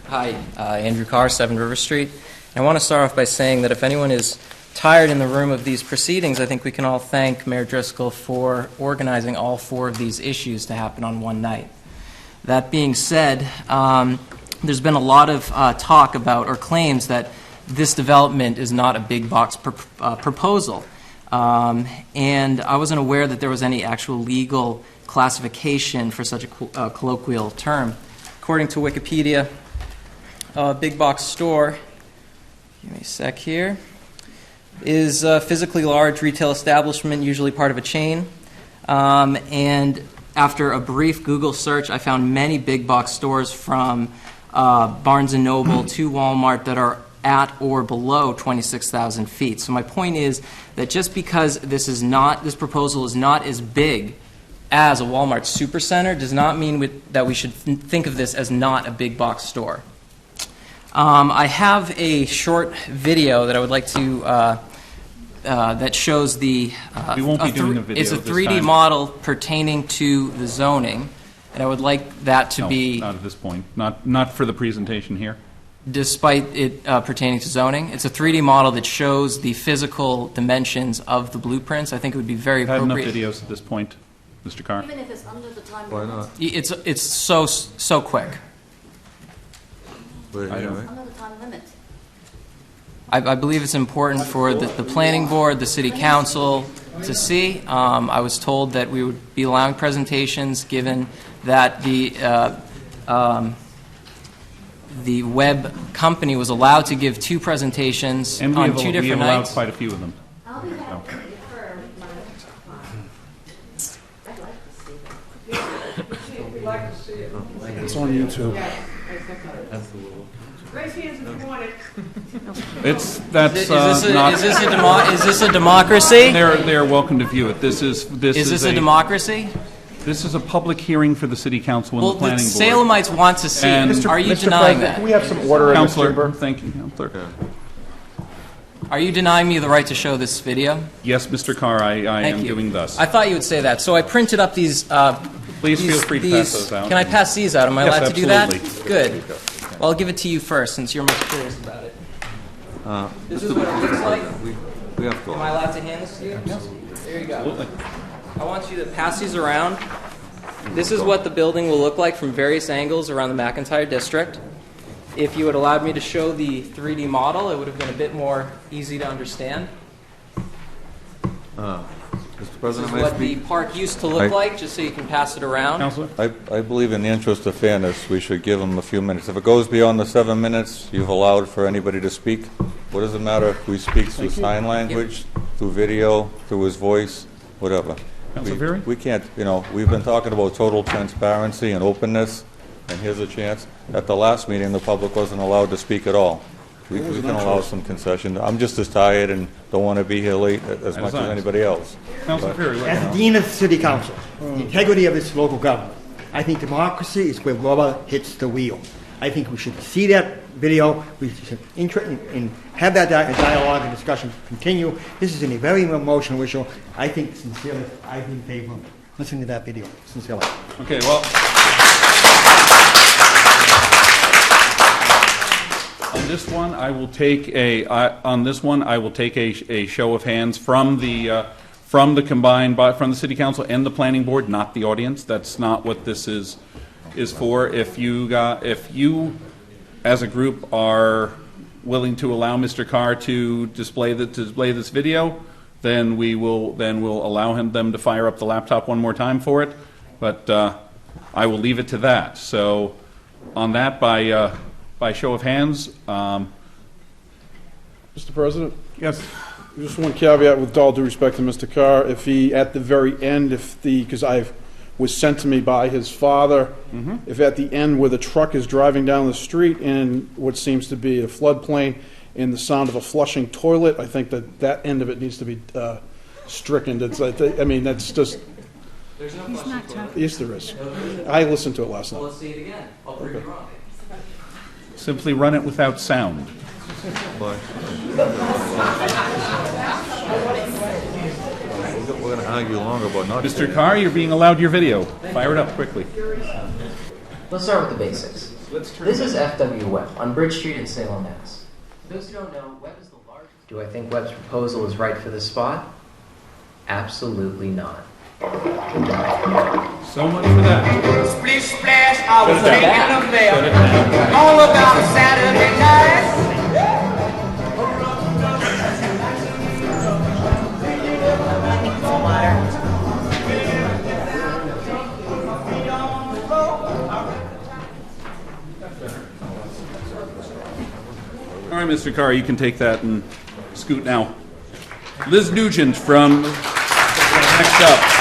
Hi, Andrew Carr, 7 River Street. And I want to start off by saying that if anyone is tired in the room of these proceedings, I think we can all thank Mayor Driscoll for organizing all 4 of these issues to happen on one night. That being said, there's been a lot of talk about or claims that this development is not a big box proposal. And I wasn't aware that there was any actual legal classification for such a colloquial term. According to Wikipedia, a big box store, give me a sec here, is a physically large retail establishment, usually part of a chain. And after a brief Google search, I found many big box stores from Barnes & Noble to Walmart that are at or below 26,000 feet. So my point is that just because this proposal is not as big as a Walmart supercenter does not mean that we should think of this as not a big box store. I have a short video that I would like to that shows the. We won't be doing a video. It's a 3D model pertaining to the zoning, and I would like that to be. Not at this point. Not for the presentation here. Despite it pertaining to zoning, it's a 3D model that shows the physical dimensions of the blueprints. I think it would be very appropriate. I have enough videos at this point, Mr. Carr. Even if it's under the time Why limit. not? It's so quick. Wait, I don't- anyway. Under the time limit. I believe it's important for the planning board, the city council to see. I was told that we would be allowing presentations given that the Webb company was allowed to give 2 presentations And on 2 we different have allowed nights. quite a few of them. I'll be happy to defer my, I'd like to see it. It's on YouTube. Raise hands if you want it. That's Is this a democracy? They're welcome to view it. This is Is this a democracy? This is a public hearing for the city council and Well, the the planning board. Salemites want to see And- it. Are you Mr. denying President, that? Can we have some order in this Counselor, chamber? thank you, Counselor. Are you denying me the right to show this video? Yes, Mr. Carr, I Thank am you. doing thus. I thought you would say that. So I printed up these. Please feel free to pass those out. Can I pass these out? Am I Yes, allowed to do that? absolutely. Good. Well, I'll give it to you first, since you're most curious about it. This is what it looks like. We have to. Am I allowed to hand this to you? Yes. There you go. Absolutely. I want you to pass these around. This is what the building will look like from various angles around the McIntyre district. If you had allowed me to show the 3D model, it would have been a bit more easy to understand. Mr. This President, is may I what the speak? park used to look I- like, just so you can pass it around. Counselor? I believe in the interest of fairness, we should give him a few minutes. If it goes beyond the 7 minutes, you've allowed for anybody to speak. What does it matter if we speak through sign language, through video, through his voice, whatever? Counselor Fury? We can't, we've been talking about total transparency and openness, and here's a chance. At the last meeting, the public wasn't allowed to speak at all. We can allow some concession. I'm just as tired and don't want to be here late as much as I. anybody else. Counselor Fury, let me know. As Dean of the City Council, the integrity of this local government, I think democracy is where rubber hits the wheel. I think we should see that video, we should and have that dialogue and discussion continue. This is a very emotional issue. I think sincerely, I'd be in favor of listening to that video, sincerely. Okay, well. On this one, I will take a show of hands from the combined from the city council and the planning board, not the audience. That's not what this is for. If you as a group are willing to allow Mr. Carr to display this video, then we'll allow them to fire up the laptop one more time for it. But I will leave it to that. So on that, by show of hands. Mr. President, Yes. just one caveat with all due respect to Mr. Carr. If he, at the very end, because was sent to me by his father, if at the end where the truck is driving down the street in what seems to be a floodplain and the sound of a flushing toilet, I think that end of it needs to be stricken. That's just... There's no question. Yes, there is. I listened to it last night. Let's see it again. I'll prove you wrong. Simply run it without sound. But we're going to argue longer about not. Mr. Carr, you're being allowed your video. Fire it up quickly. Let's start with the basics. This is FW Webb on Bridge Street in Salem, Mass. For those who don't know, Webb is the largest. Do I think Webb's proposal is right for this spot? Absolutely not. So much for that. Splish splash, I was Shut it making down. a bell. All about a Saturday night. All right, Mr. Carr, you can take that and scoot now. Liz Nugent from next up.